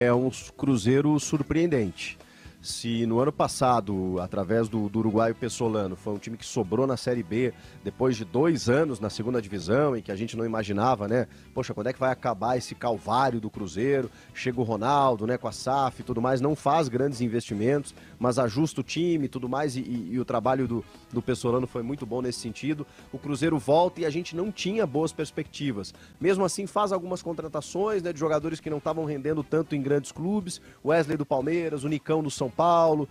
é um Cruzeiro surpreendente. Se no ano passado, através do uruguaio Pessolano, foi um time que sobrou na Série B depois de 2 anos na segunda divisão, em que a gente não imaginava, né? Poxa, quando é que vai acabar esse calvário do Cruzeiro? Chega o Ronaldo, né, com a SAF e tudo mais, não faz grandes investimentos, mas ajusta o time e tudo mais, e o trabalho do Pessolano foi muito bom nesse sentido. O Cruzeiro volta e a gente não tinha boas perspectivas. Mesmo assim, faz algumas contratações, né, de jogadores que não estavam rendendo tanto em grandes clubes, o Wesley do Palmeiras, o Nicão do São Paulo,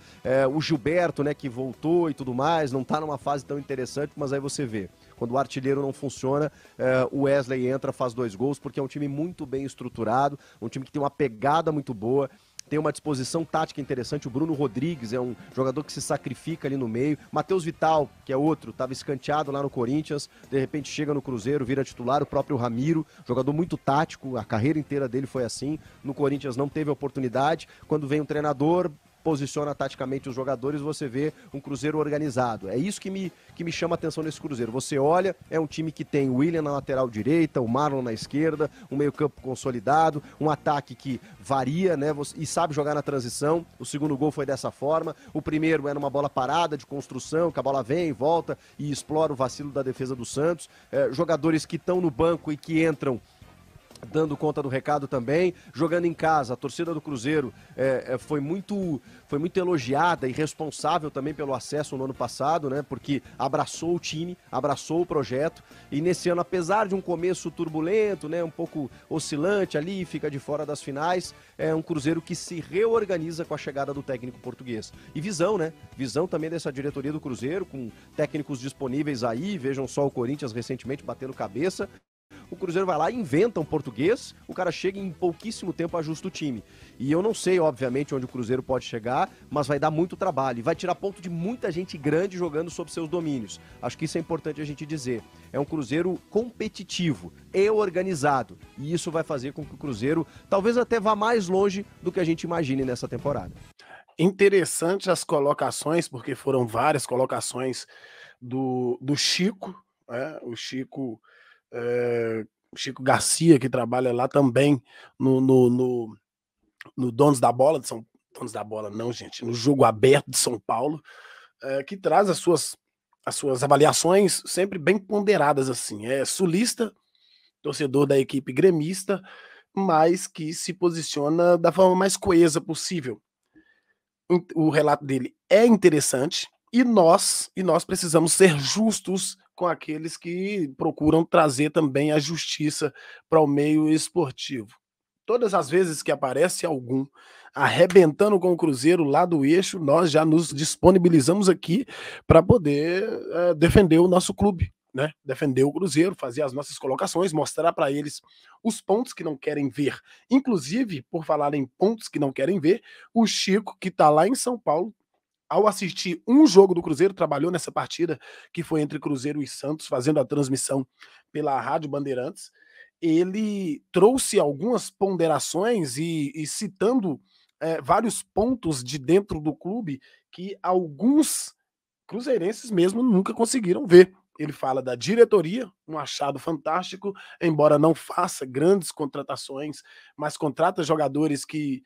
o Gilberto, né, que voltou e tudo mais, não tá numa fase tão interessante, mas aí você vê, quando o artilheiro não funciona, o Wesley entra, faz 2 gols, porque é um time muito bem estruturado, um time que tem uma pegada muito boa, tem uma disposição tática interessante. O Bruno Rodrigues é um jogador que se sacrifica ali no meio. Matheus Vital, que é outro, estava escanteado lá no Corinthians, de repente chega no Cruzeiro, vira titular. O próprio Ramiro, jogador muito tático, a carreira inteira dele foi assim. No Corinthians não teve oportunidade. Quando vem um treinador, posiciona taticamente os jogadores, você vê um Cruzeiro organizado. É isso que me chama a atenção nesse Cruzeiro. Você olha, é um time que tem o William na lateral direita, o Marlon na esquerda, um meio-campo consolidado, um ataque que varia, né? E sabe jogar na transição. O segundo gol foi dessa forma. O primeiro era uma bola parada de construção, que a bola vem, volta e explora o vacilo da defesa do Santos. Jogadores que estão no banco e que entram dando conta do recado também, jogando em casa. A torcida do Cruzeiro foi muito elogiada e responsável também pelo acesso no ano passado, né? Porque abraçou o time, abraçou o projeto, e nesse ano, apesar de um começo turbulento, né, um pouco oscilante ali, fica de fora das finais, é um Cruzeiro que se reorganiza com a chegada do técnico português. E visão, né? Visão também dessa diretoria do Cruzeiro, com técnicos disponíveis aí, vejam só o Corinthians recentemente batendo cabeça. O Cruzeiro vai lá e inventa um português, o cara chega e em pouquíssimo tempo ajusta o time. E eu não sei, obviamente, onde o Cruzeiro pode chegar, mas vai dar muito trabalho. E vai tirar ponto de muita gente grande jogando sob seus domínios. Acho que isso é importante a gente dizer. É um Cruzeiro competitivo e organizado. E isso vai fazer com que o Cruzeiro talvez até vá mais longe do que a gente imagine nessa temporada. Interessante as colocações, porque foram várias colocações do Chico, né? O Chico Garcia, que trabalha lá também no Donos da Bola, Donos da Bola não, gente, no Jogo Aberto de São Paulo, que traz as suas avaliações sempre bem ponderadas, assim. É sulista, torcedor da equipe gremista, mas que se posiciona da forma mais coesa possível. O relato dele é interessante, e nós precisamos ser justos com aqueles que procuram trazer também a justiça para o meio esportivo. Todas as vezes que aparece algum arrebentando com o Cruzeiro lá do eixo, nós já nos disponibilizamos aqui para poder defender o nosso clube, né? Defender o Cruzeiro, fazer as nossas colocações, mostrar para eles os pontos que não querem ver. Inclusive, por falar em pontos que não querem ver, o Chico, que está lá em São Paulo, ao assistir um jogo do Cruzeiro, trabalhou nessa partida que foi entre Cruzeiro e Santos, fazendo a transmissão pela Rádio Bandeirantes. Ele trouxe algumas ponderações e citando vários pontos de dentro do clube que alguns cruzeirenses mesmo nunca conseguiram ver. Ele fala da diretoria, um achado fantástico, embora não faça grandes contratações, mas contrata jogadores que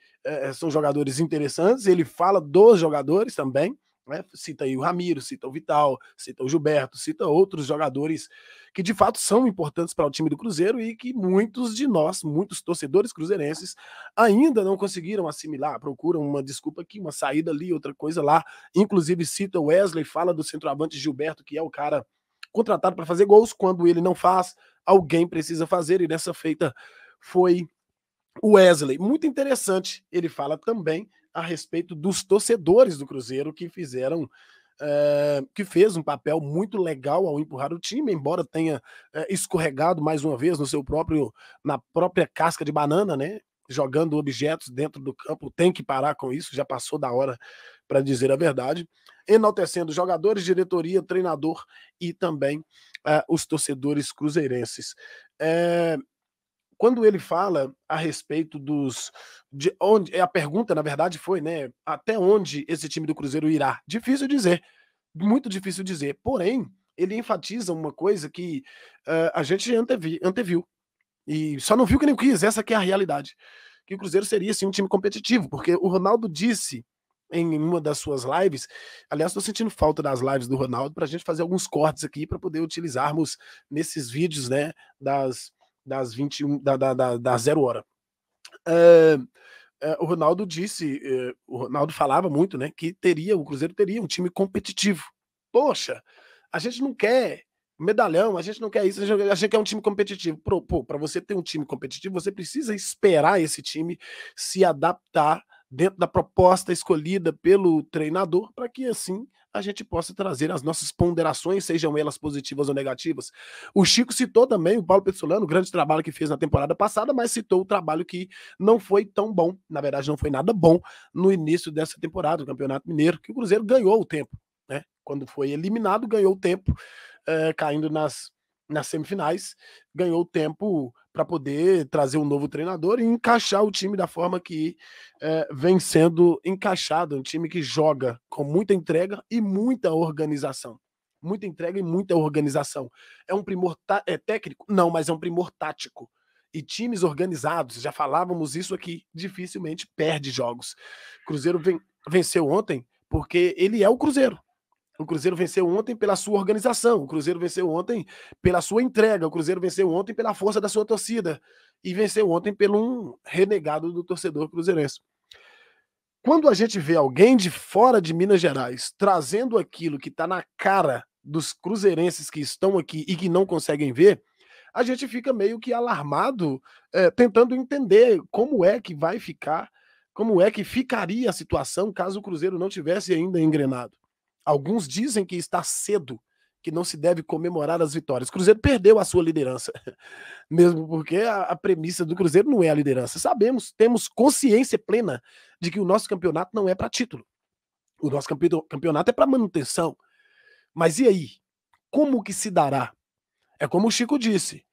são jogadores interessantes. Ele fala dos jogadores também, né? Cita aí o Ramiro, cita o Vital, cita o Gilberto, cita outros jogadores que de fato são importantes para o time do Cruzeiro e que muitos de nós, muitos torcedores cruzeirenses, ainda não conseguiram assimilar, procuram uma desculpa aqui, uma saída ali, outra coisa lá. Inclusive cita o Wesley, fala do centroavante Gilberto, que é o cara contratado para fazer gols. Quando ele não faz, alguém precisa fazer, e nessa feita foi o Wesley. Muito interessante. Ele fala também a respeito dos torcedores do Cruzeiro que que fez um papel muito legal ao empurrar o time, embora tenha escorregado mais uma vez na própria casca de banana, né? Jogando objetos dentro do campo. Tem que parar com isso, já passou da hora, para dizer a verdade. Enaltecendo jogadores, diretoria, treinador e também os torcedores cruzeirenses. Quando ele fala a respeito de onde, a pergunta na verdade foi, né, até onde esse time do Cruzeiro irá? Difícil dizer, muito difícil dizer. Porém, ele enfatiza uma coisa que a gente anteviu e só não viu que nem quis. Essa que é a realidade. que o Cruzeiro seria sim um time competitivo, porque o Ronaldo disse em uma das suas lives, aliás, estou sentindo falta das lives do Ronaldo para a gente fazer alguns cortes aqui para poder utilizarmos nesses vídeos, né, das 21, da 0 hora. O Ronaldo disse, o Ronaldo falava muito, né, que o Cruzeiro teria um time competitivo. Poxa, a gente não quer medalhão, a gente não quer isso, a gente quer um time competitivo. Para você ter um time competitivo, você precisa esperar esse time se adaptar dentro da proposta escolhida pelo treinador, para que assim a gente possa trazer as nossas ponderações, sejam elas positivas ou negativas. O Chico citou também o Paulo Pezzolano, o grande trabalho que fez na temporada passada, mas citou o trabalho que não foi tão bom, na verdade não foi nada bom no início dessa temporada, do Campeonato Mineiro, que o Cruzeiro ganhou o tempo, né? Quando foi eliminado, ganhou o tempo, caindo nas semifinais, ganhou o tempo para poder trazer um novo treinador e encaixar o time da forma que vem sendo encaixado, um time que joga com muita entrega e muita organização. Muita entrega e muita organização. É um primor técnico? Não, mas é um primor tático. E times organizados, já falávamos isso aqui, dificilmente perde jogos. O Cruzeiro venceu ontem porque ele é o Cruzeiro. O Cruzeiro venceu ontem pela sua organização, o Cruzeiro venceu ontem pela sua entrega, o Cruzeiro venceu ontem pela força da sua torcida e venceu ontem pelo um renegado do torcedor cruzeirense. Quando a gente vê alguém de fora de Minas Gerais trazendo aquilo que está na cara dos cruzeirenses que estão aqui e que não conseguem ver, a gente fica meio que alarmado, tentando entender como é que vai ficar, como é que ficaria a situação caso o Cruzeiro não tivesse ainda engrenado. Alguns dizem que está cedo, que não se deve comemorar as vitórias. O Cruzeiro perdeu a sua liderança, mesmo porque a premissa do Cruzeiro não é a liderança. Sabemos, temos consciência plena de que o nosso campeonato não é para título. O nosso campeonato é para manutenção. Mas e aí? Como que se dará? É como o Chico disse,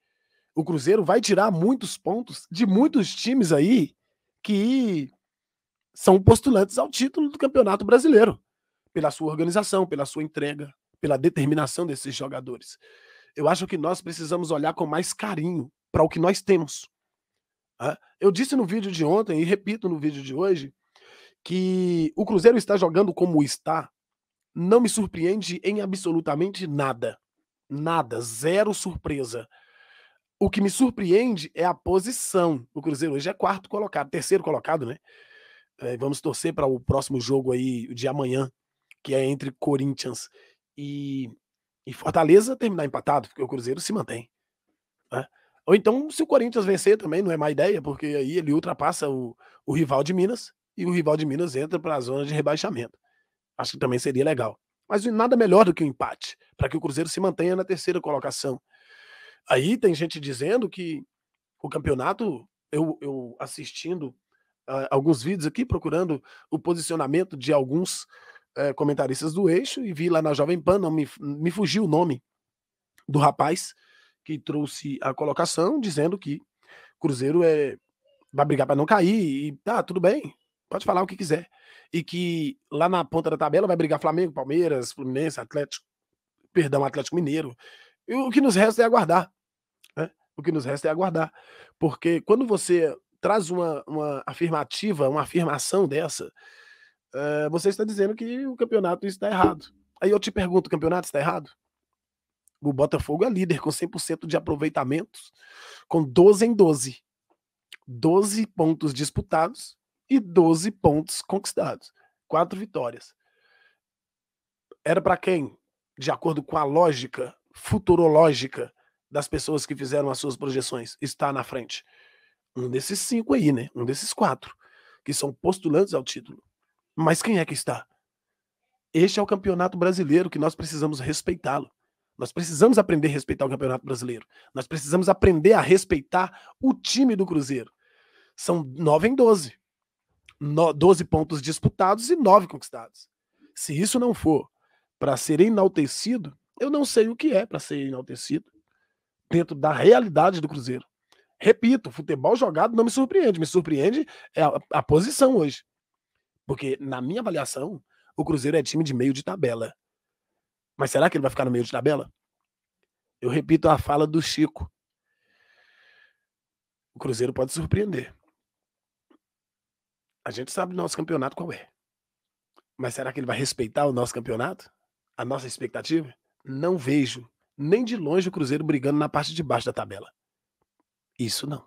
o Cruzeiro vai tirar muitos pontos de muitos times aí que são postulantes ao título do Campeonato Brasileiro, pela sua organização, pela sua entrega, pela determinação desses jogadores. Eu acho que nós precisamos olhar com mais carinho para o que nós temos. Eu disse no vídeo de ontem e repito no vídeo de hoje que o Cruzeiro está jogando como está, não me surpreende em absolutamente nada. Nada, zero surpresa. O que me surpreende é a posição. O Cruzeiro hoje é quarto colocado, terceiro colocado, né? Vamos torcer para o próximo jogo aí de amanhã, que é entre Corinthians e Fortaleza, terminar empatado, porque o Cruzeiro se mantém. Né? Ou então, se o Corinthians vencer também, não é má ideia, porque aí ele ultrapassa o rival de Minas e o rival de Minas entra para a zona de rebaixamento. Acho que também seria legal. Mas nada melhor do que o empate, para que o Cruzeiro se mantenha na terceira colocação. Aí tem gente dizendo que o campeonato, eu assistindo alguns vídeos aqui, procurando o posicionamento de alguns comentaristas do Eixo, e vi lá na Jovem Pan, não me fugiu o nome do rapaz que trouxe a colocação, dizendo que Cruzeiro vai brigar para não cair, e tá, tudo bem, pode falar o que quiser. E que lá na ponta da tabela vai brigar Flamengo, Palmeiras, Fluminense, Atlético Mineiro. E o que nos resta é aguardar. Né? O que nos resta é aguardar. Porque quando você traz uma afirmativa, uma afirmação dessa, você está dizendo que o campeonato está errado. Aí eu te pergunto, o campeonato está errado? O Botafogo é líder com 100% de aproveitamentos, com 12 em 12. 12 pontos disputados e 12 pontos conquistados. 4 vitórias. Era para quem, de acordo com a lógica futurológica das pessoas que fizeram as suas projeções, está na frente? Um desses 5 aí, né? Um desses 4, que são postulantes ao título. Mas quem é que está? Este é o Campeonato Brasileiro, que nós precisamos respeitá-lo. Nós precisamos aprender a respeitar o Campeonato Brasileiro. Nós precisamos aprender a respeitar o time do Cruzeiro. São 9 em 12. 12 pontos disputados e 9 conquistados. Se isso não for para ser enaltecido, eu não sei o que é para ser enaltecido dentro da realidade do Cruzeiro. Repito, futebol jogado não me surpreende. Me surpreende a posição hoje. Porque, na minha avaliação, o Cruzeiro é time de meio de tabela. Mas será que ele vai ficar no meio de tabela? Eu repito a fala do Chico. O Cruzeiro pode surpreender. A gente sabe do nosso campeonato qual é. Mas será que ele vai respeitar o nosso campeonato? A nossa expectativa? Não vejo nem de longe o Cruzeiro brigando na parte de baixo da tabela. Isso não.